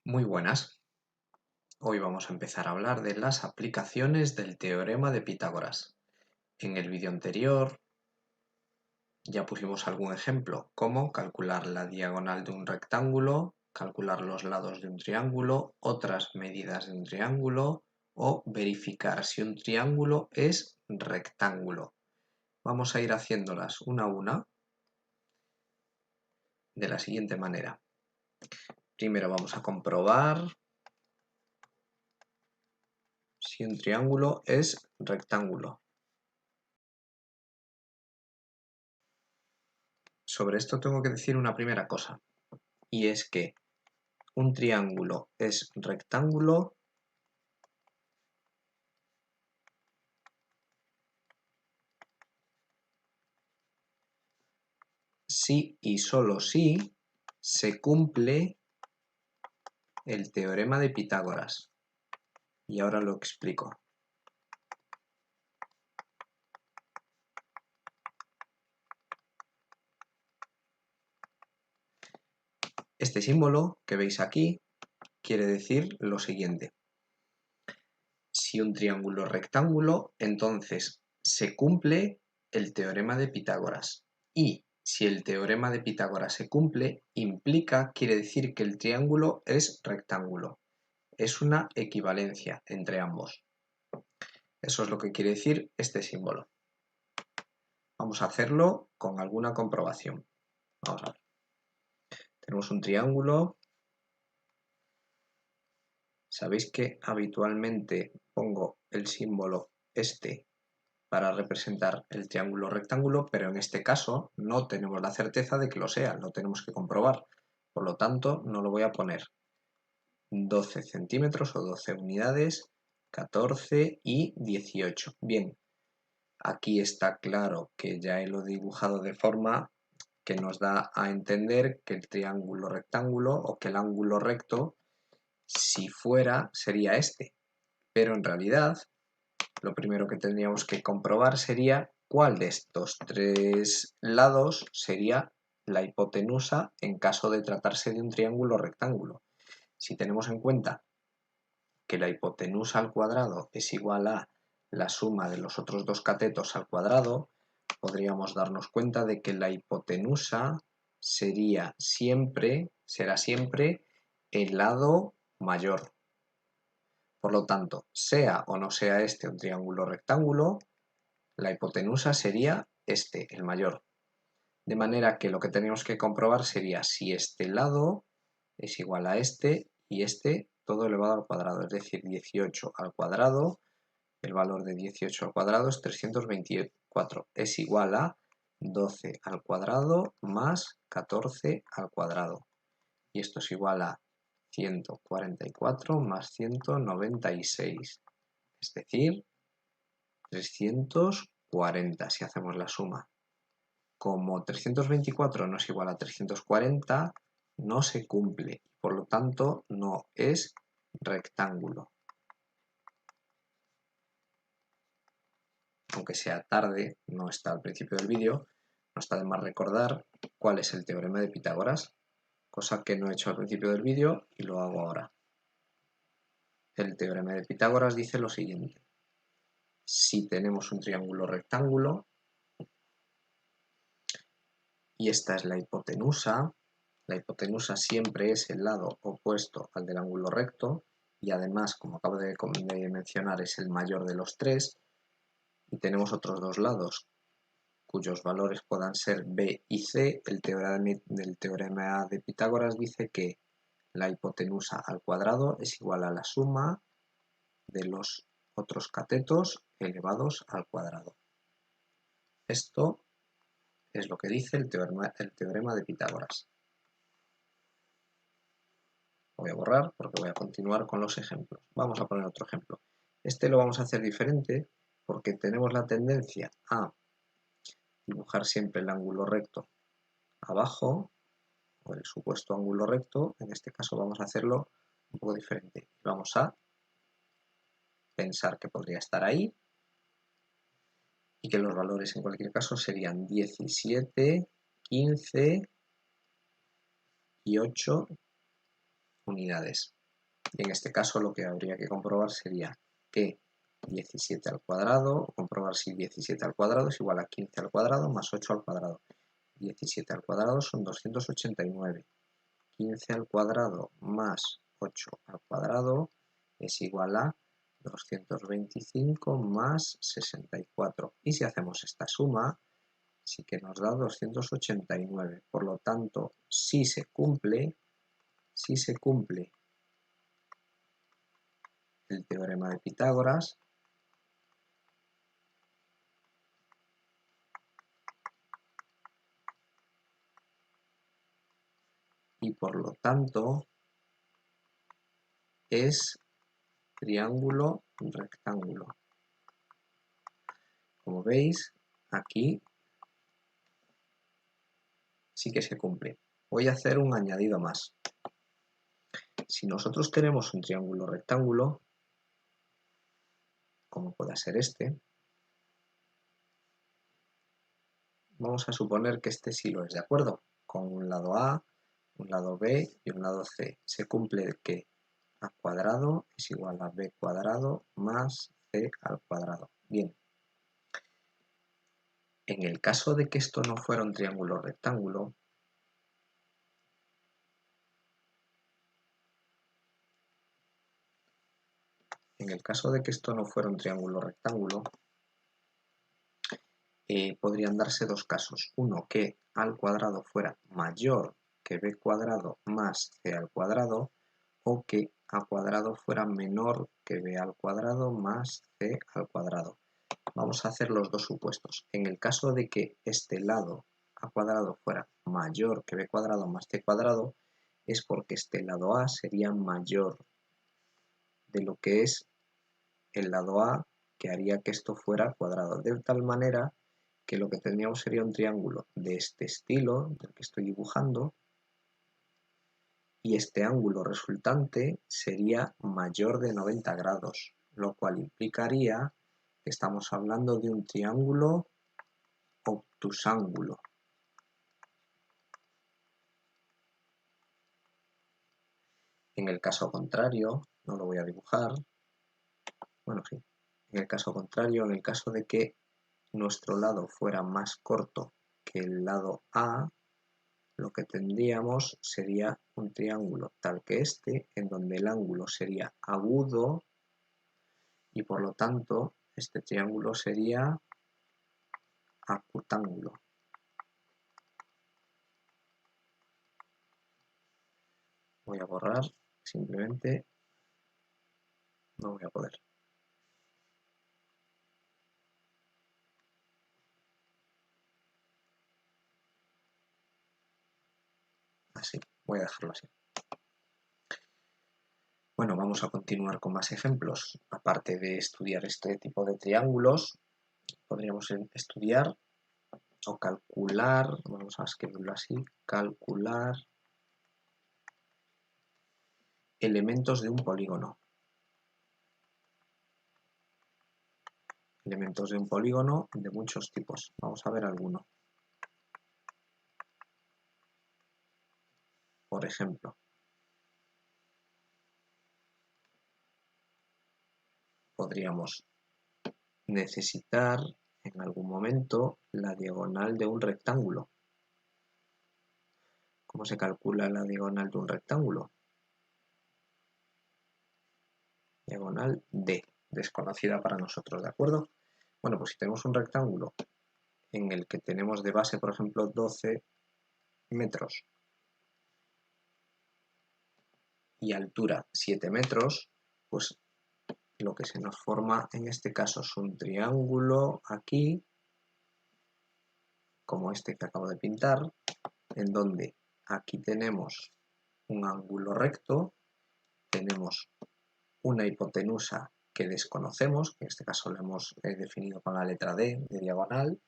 Muy buenas. Hoy vamos a empezar a hablar de las aplicaciones del teorema de Pitágoras. En el vídeo anterior ya pusimos algún ejemplo, como calcular la diagonal de un rectángulo, calcular los lados de un triángulo, otras medidas de un triángulo o verificar si un triángulo es rectángulo. Vamos a ir haciéndolas una a una de la siguiente manera. Primero vamos a comprobar si un triángulo es rectángulo. Sobre esto tengo que decir una primera cosa, y es que un triángulo es rectángulo si y solo si se cumple el teorema de Pitágoras. Y ahora lo explico. Este símbolo que veis aquí quiere decir lo siguiente. Si un triángulo es rectángulo, entonces se cumple el teorema de Pitágoras. Y si el teorema de Pitágoras se cumple, quiere decir que el triángulo es rectángulo. Es una equivalencia entre ambos. Eso es lo que quiere decir este símbolo. Vamos a hacerlo con alguna comprobación. Vamos a ver. Tenemos un triángulo. Sabéis que habitualmente pongo el símbolo este para representar el triángulo rectángulo, pero en este caso no tenemos la certeza de que lo sea, lo tenemos que comprobar. Por lo tanto, no lo voy a poner. 12 centímetros o 12 unidades, 14 y 18. Bien, aquí está claro que ya lo he dibujado de forma que nos da a entender que el triángulo rectángulo o que el ángulo recto, si fuera, sería este. Pero en realidad, lo primero que tendríamos que comprobar sería cuál de estos tres lados sería la hipotenusa en caso de tratarse de un triángulo rectángulo. Si tenemos en cuenta que la hipotenusa al cuadrado es igual a la suma de los otros dos catetos al cuadrado, podríamos darnos cuenta de que la hipotenusa será siempre el lado mayor. Por lo tanto, sea o no sea este un triángulo rectángulo, la hipotenusa sería este, el mayor. De manera que lo que tenemos que comprobar sería si este lado es igual a este y este todo elevado al cuadrado, es decir, 18 al cuadrado, el valor de 18 al cuadrado es 324, es igual a 12 al cuadrado más 14 al cuadrado. Y esto es igual a 144 más 196, es decir, 340 si hacemos la suma. Como 324 no es igual a 340, no se cumple, por lo tanto no es rectángulo. Aunque sea tarde, no está al principio del vídeo, no está de más recordar cuál es el teorema de Pitágoras, cosa que no he hecho al principio del vídeo y lo hago ahora. El teorema de Pitágoras dice lo siguiente. Si tenemos un triángulo rectángulo y esta es la hipotenusa siempre es el lado opuesto al del ángulo recto y además, como acabo de mencionar, es el mayor de los tres, y tenemos otros dos lados cuyos valores puedan ser b y c, el teorema de Pitágoras dice que la hipotenusa al cuadrado es igual a la suma de los otros catetos elevados al cuadrado. Esto es lo que dice el teorema de Pitágoras. Lo voy a borrar porque voy a continuar con los ejemplos. Vamos a poner otro ejemplo. Este lo vamos a hacer diferente porque tenemos la tendencia a dibujar siempre el ángulo recto abajo, o el supuesto ángulo recto. En este caso vamos a hacerlo un poco diferente. Vamos a pensar que podría estar ahí y que los valores en cualquier caso serían 17, 15 y 8 unidades. Y en este caso lo que habría que comprobar sería que 17 al cuadrado, comprobar si 17 al cuadrado es igual a 15 al cuadrado más 8 al cuadrado. 17 al cuadrado son 289. 15 al cuadrado más 8 al cuadrado es igual a 225 más 64. Y si hacemos esta suma, sí que nos da 289. Por lo tanto, si se cumple el teorema de Pitágoras, y por lo tanto es triángulo rectángulo. Como veis, aquí sí que se cumple. Voy a hacer un añadido más. Si nosotros tenemos un triángulo rectángulo, como pueda ser este, vamos a suponer que este sí lo es, ¿de acuerdo? Con un lado A, un lado B y un lado C. Se cumple que A cuadrado es igual a B cuadrado más C al cuadrado. Bien. En el caso de que esto no fuera un triángulo rectángulo, podrían darse dos casos. Uno, que A al cuadrado fuera mayor que B cuadrado más C al cuadrado, o que A cuadrado fuera menor que B al cuadrado más C al cuadrado. Vamos a hacer los dos supuestos. En el caso de que este lado A cuadrado fuera mayor que B cuadrado más C cuadrado, es porque este lado A sería mayor de lo que es el lado A, que haría que esto fuera cuadrado, de tal manera que lo que tendríamos sería un triángulo de este estilo, del que estoy dibujando, y este ángulo resultante sería mayor de 90 grados, lo cual implicaría que estamos hablando de un triángulo obtusángulo. En el caso contrario, no lo voy a dibujar, bueno sí, en el caso contrario, en el caso de que nuestro lado fuera más corto que el lado A, lo que tendríamos sería un triángulo tal que este, en donde el ángulo sería agudo y por lo tanto este triángulo sería acutángulo. Voy a borrar, simplemente no voy a poder. Así, voy a dejarlo así. Bueno, vamos a continuar con más ejemplos. Aparte de estudiar este tipo de triángulos, podríamos estudiar o calcular, vamos a escribirlo así, calcular elementos de un polígono. Elementos de un polígono de muchos tipos. Vamos a ver alguno. Por ejemplo, podríamos necesitar en algún momento la diagonal de un rectángulo. ¿Cómo se calcula la diagonal de un rectángulo? Diagonal D, desconocida para nosotros, ¿de acuerdo? Bueno, pues si tenemos un rectángulo en el que tenemos de base, por ejemplo, 12 metros y altura 7 metros, pues lo que se nos forma en este caso es un triángulo aquí, como este que acabo de pintar, en donde aquí tenemos un ángulo recto, tenemos una hipotenusa que desconocemos, que en este caso la hemos definido con la letra D de diagonal,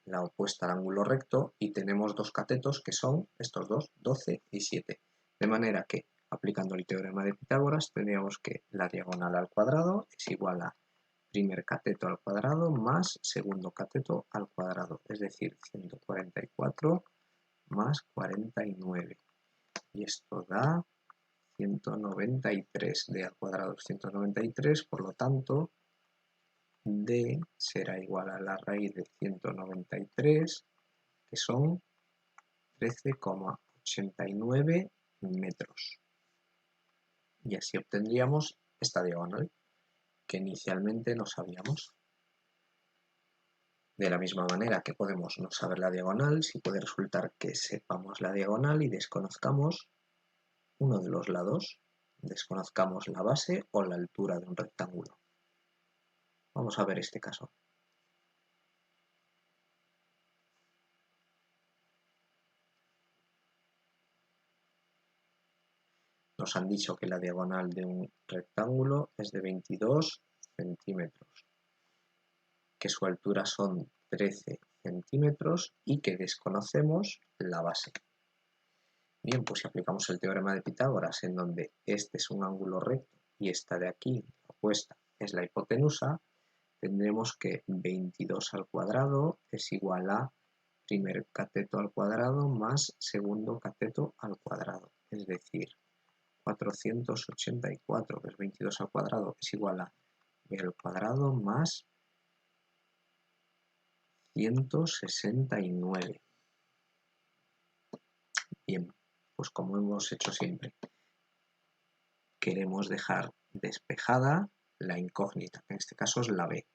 la opuesta al ángulo recto, y tenemos dos catetos que son estos dos, 12 y 7. De manera que, aplicando el teorema de Pitágoras, tendríamos que la diagonal al cuadrado es igual a primer cateto al cuadrado más segundo cateto al cuadrado, es decir, 144 más 49. Y esto da 193. D al cuadrado es 193, por lo tanto, D será igual a la raíz de 193, que son 13,89 metros. Y así obtendríamos esta diagonal, que inicialmente no sabíamos. De la misma manera que podemos no saber la diagonal, si puede resultar que sepamos la diagonal y desconozcamos uno de los lados, desconozcamos la base o la altura de un rectángulo. Vamos a ver este caso. Nos han dicho que la diagonal de un rectángulo es de 22 centímetros, que su altura son 13 centímetros y que desconocemos la base. Bien, pues si aplicamos el teorema de Pitágoras, en donde este es un ángulo recto y esta de aquí, opuesta, es la hipotenusa, tendremos que 22 al cuadrado es igual a primer cateto al cuadrado más segundo cateto al cuadrado. Es decir, 484, que es 22 al cuadrado, es igual a b al cuadrado más 169. Bien, pues como hemos hecho siempre, queremos dejar despejada la incógnita, que en este caso es la b,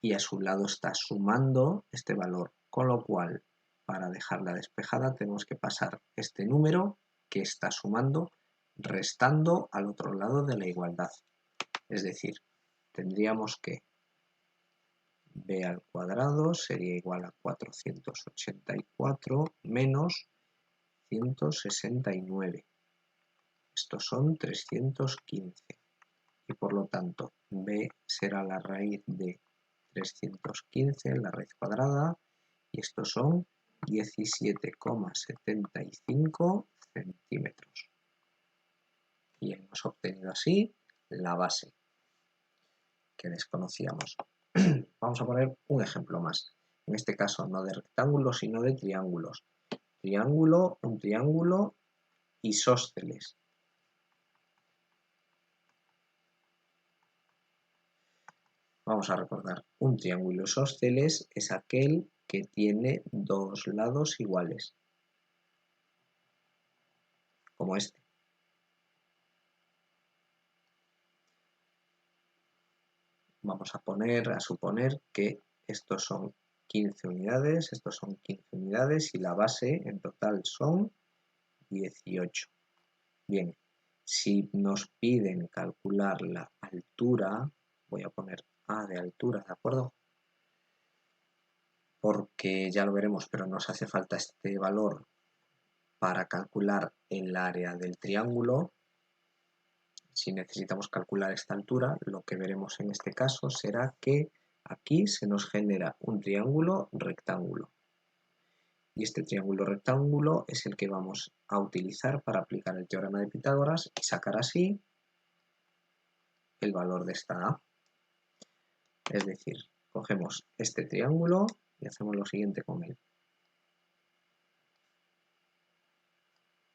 y a su lado está sumando este valor, con lo cual para dejarla despejada tenemos que pasar este número que está sumando restando al otro lado de la igualdad. Es decir, tendríamos que b al cuadrado sería igual a 484 menos 169. Estos son 315. Y por lo tanto, b será la raíz de 315, la raíz cuadrada, y estos son 17,75 centímetros. Y hemos obtenido así la base que desconocíamos. Vamos a poner un ejemplo más. En este caso no de rectángulos, sino de triángulos. Triángulo, un triángulo isósceles. Vamos a recordar, un triángulo isósceles es aquel que tiene dos lados iguales, como este. Vamos a suponer que estos son 15 unidades, estos son 15 unidades y la base en total son 18. Bien, si nos piden calcular la altura, voy a poner A de altura, ¿de acuerdo? Porque ya lo veremos, pero nos hace falta este valor para calcular el área del triángulo. Si necesitamos calcular esta altura, lo que veremos en este caso será que aquí se nos genera un triángulo rectángulo. Y este triángulo rectángulo es el que vamos a utilizar para aplicar el teorema de Pitágoras y sacar así el valor de esta A. Es decir, cogemos este triángulo y hacemos lo siguiente con él.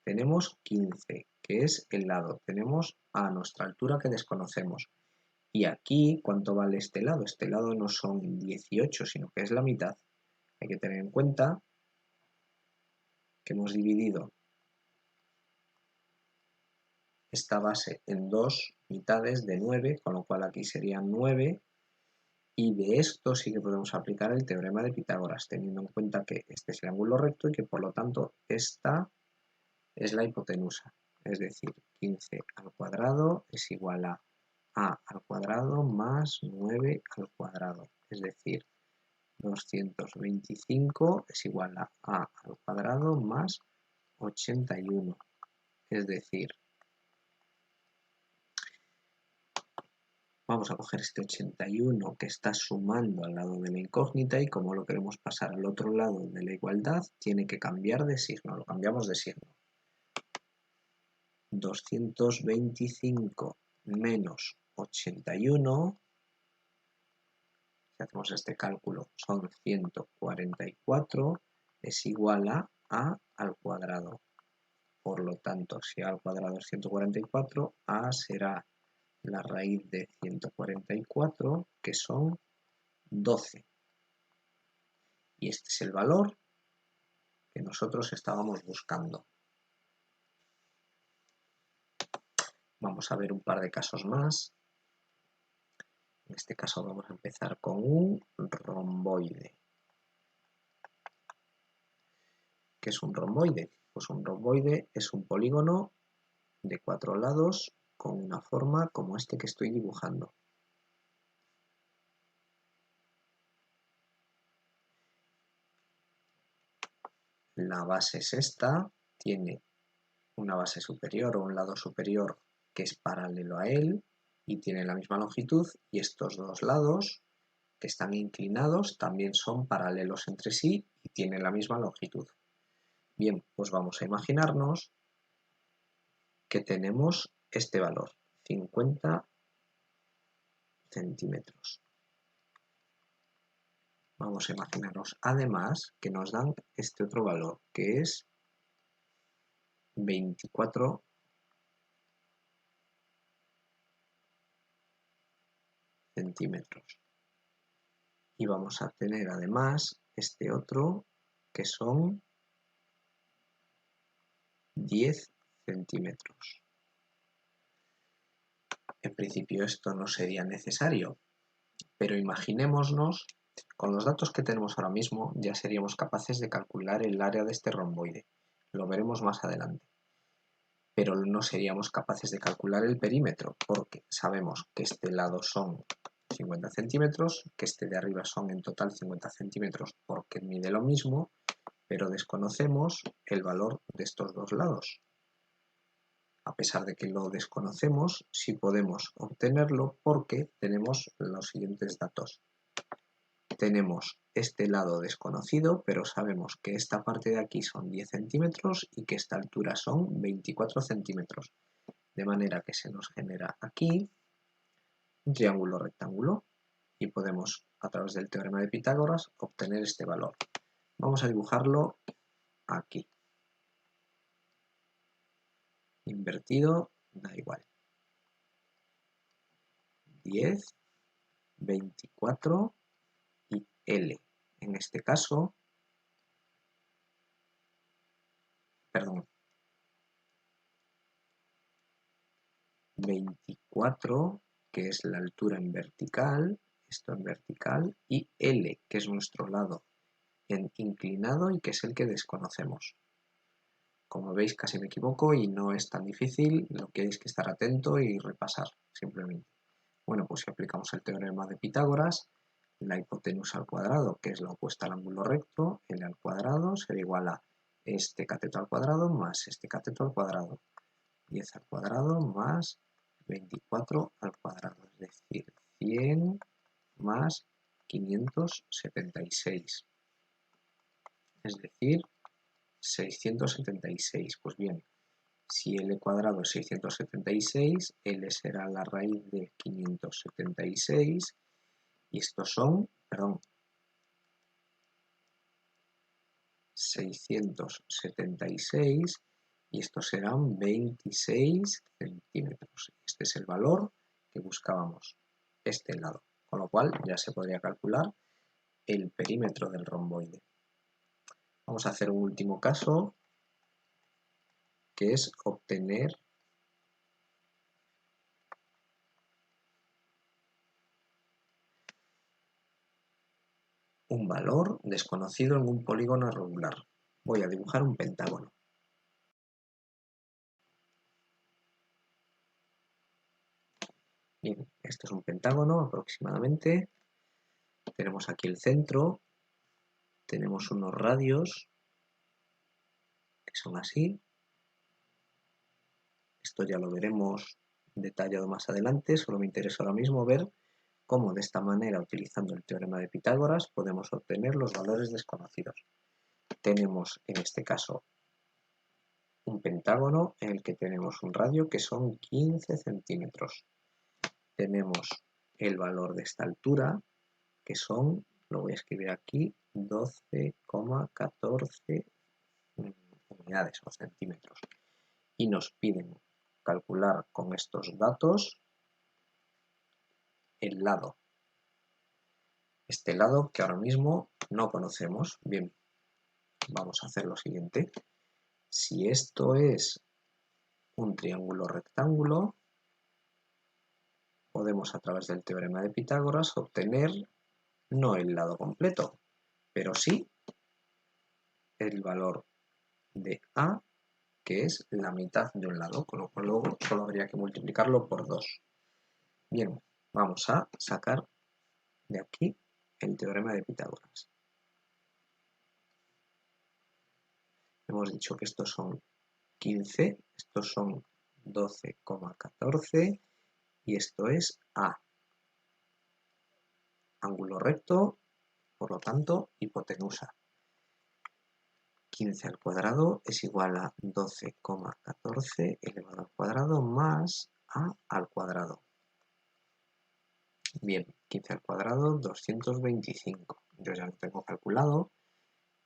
Tenemos 15, que es el lado. Tenemos a nuestra altura que desconocemos. Y aquí, ¿cuánto vale este lado? Este lado no son 18, sino que es la mitad. Hay que tener en cuenta que hemos dividido esta base en dos mitades de 9, con lo cual aquí serían 9. Y de esto sí que podemos aplicar el teorema de Pitágoras, teniendo en cuenta que este es el ángulo recto y que por lo tanto esta es la hipotenusa. Es decir, 15 al cuadrado es igual a al cuadrado más 9 al cuadrado. Es decir, 225 es igual a al cuadrado más 81. Es decir, vamos a coger este 81 que está sumando al lado de la incógnita y como lo queremos pasar al otro lado de la igualdad, tiene que cambiar de signo. Lo cambiamos de signo. 225 menos 81, si hacemos este cálculo, son 144, es igual a al cuadrado. Por lo tanto, si a al cuadrado es 144, a será la raíz de 144, que son 12. Y este es el valor que nosotros estábamos buscando. Vamos a ver un par de casos más. En este caso vamos a empezar con un romboide. ¿Qué es un romboide? Pues un romboide es un polígono de 4 lados con una forma como este que estoy dibujando. La base es esta, tiene una base superior o un lado superior que es paralelo a él y tiene la misma longitud, y estos dos lados que están inclinados también son paralelos entre sí y tienen la misma longitud. Bien, pues vamos a imaginarnos que tenemos este valor, 50 centímetros. Vamos a imaginarnos además que nos dan este otro valor, que es 24 centímetros. Y vamos a tener además este otro, que son 10 centímetros. En principio esto no sería necesario, pero imaginémonos, con los datos que tenemos ahora mismo, ya seríamos capaces de calcular el área de este romboide. Lo veremos más adelante. Pero no seríamos capaces de calcular el perímetro, porque sabemos que este lado son 50 centímetros, que este de arriba son en total 50 centímetros porque mide lo mismo, pero desconocemos el valor de estos dos lados. A pesar de que lo desconocemos, sí podemos obtenerlo porque tenemos los siguientes datos. Tenemos este lado desconocido, pero sabemos que esta parte de aquí son 10 centímetros y que esta altura son 24 centímetros. De manera que se nos genera aquí un triángulo rectángulo y podemos, a través del teorema de Pitágoras, obtener este valor. Vamos a dibujarlo aquí. Invertido, da igual. 10, 24 y L. En este caso, perdón, 24, que es la altura en vertical, esto en vertical, y L, que es nuestro lado en inclinado y que es el que desconocemos. Como veis, casi me equivoco y no es tan difícil, lo que hay es que estar atento y repasar simplemente. Bueno, pues si aplicamos el teorema de Pitágoras, la hipotenusa al cuadrado, que es la opuesta al ángulo recto, L al cuadrado será igual a este cateto al cuadrado más este cateto al cuadrado. 10 al cuadrado más 24 al cuadrado, es decir, 100 más 576. Es decir, 676. Pues bien, si L cuadrado es 676, L será la raíz de 576 y estos son, perdón, 676 y estos serán 26 centímetros. Este es el valor que buscábamos, este lado, con lo cual ya se podría calcular el perímetro del romboide. Vamos a hacer un último caso, que es obtener un valor desconocido en un polígono regular. Voy a dibujar un pentágono. Bien, esto es un pentágono aproximadamente. Tenemos aquí el centro, tenemos unos radios que son así. Esto ya lo veremos detallado más adelante, solo me interesa ahora mismo ver cómo de esta manera, utilizando el teorema de Pitágoras, podemos obtener los valores desconocidos. Tenemos en este caso un pentágono en el que tenemos un radio que son 15 centímetros. Tenemos el valor de esta altura, que son, lo voy a escribir aquí, 12,14 unidades o centímetros. y nos piden calcular con estos datos el lado. Este lado que ahora mismo no conocemos. Bien, vamos a hacer lo siguiente. Si esto es un triángulo rectángulo, podemos a través del teorema de Pitágoras obtener no el lado completo, pero sí el valor de A, que es la mitad de un lado, con lo cual luego solo habría que multiplicarlo por 2. Bien, vamos a sacar de aquí el teorema de Pitágoras. Hemos dicho que estos son 15, estos son 12,14 y esto es A. Ángulo recto, por lo tanto, hipotenusa. 15 al cuadrado es igual a 12,14 elevado al cuadrado más A al cuadrado. Bien, 15 al cuadrado, 225. Yo ya lo tengo calculado.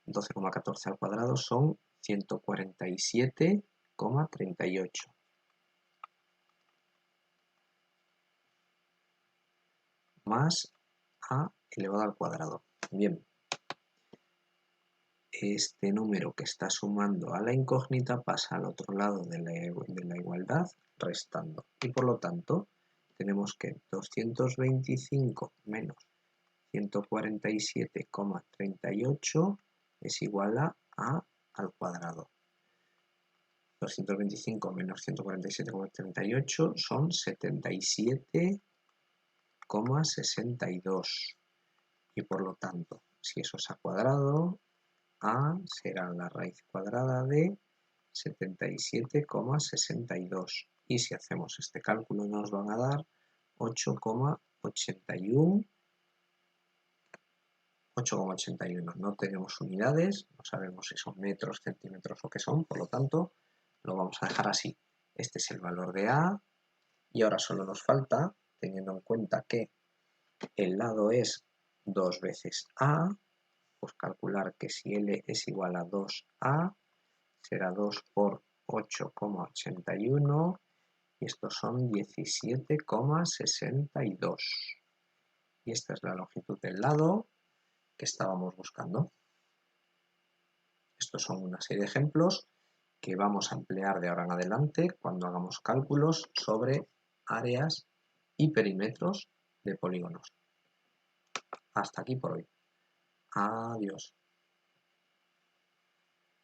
12,14 al cuadrado son 147,38. Más A elevado al cuadrado. Bien. Este número que está sumando a la incógnita pasa al otro lado de la igualdad restando. Y por lo tanto, tenemos que 225 menos 147,38 es igual a al cuadrado. 225 menos 147,38 son 77,62. Y por lo tanto, si eso es a cuadrado, A será la raíz cuadrada de 77,62. Y si hacemos este cálculo nos van a dar 8,81. 8,81. No tenemos unidades, no sabemos si son metros, centímetros o qué son, por lo tanto lo vamos a dejar así. Este es el valor de A y ahora solo nos falta, teniendo en cuenta que el lado es 2 veces A, pues calcular que si L es igual a 2A, será 2 por 8,81 y estos son 17,62. Y esta es la longitud del lado que estábamos buscando. Estos son una serie de ejemplos que vamos a emplear de ahora en adelante cuando hagamos cálculos sobre áreas y perímetros de polígonos. Hasta aquí por hoy. Adiós.